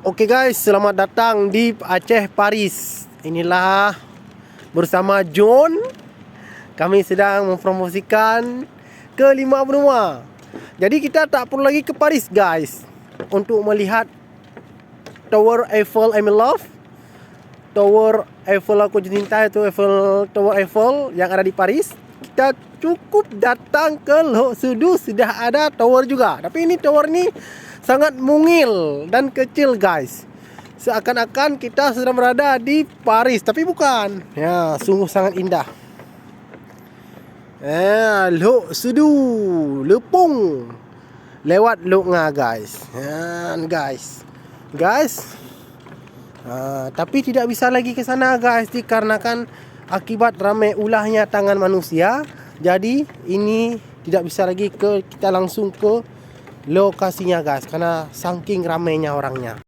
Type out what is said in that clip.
Oke guys, selamat datang di Aceh Paris. Inilah bersama John. Kami sedang mempromosikan ke 5 benua. Jadi kita tak perlu lagi ke Paris guys untuk melihat Tower Eiffel. I'm in love. Tower Eiffel aku cinta itu Tower Eiffel yang ada di Paris. Kita cukup datang ke Lok Sudu, sudah ada tower juga. Tapi ini tower ini sangat mungil dan kecil guys. Seakan-akan kita sedang berada di Paris, tapi bukan. Ya, sungguh sangat indah. Lok Sudu, Lepung. Lewat Lok Nga guys. Guys. Tapi tidak bisa lagi ke sana guys, dikarenakan akibat ramai ulahnya tangan manusia. Jadi ini tidak bisa lagi kita langsung ke lokasinya guys, karena saking ramainya orangnya.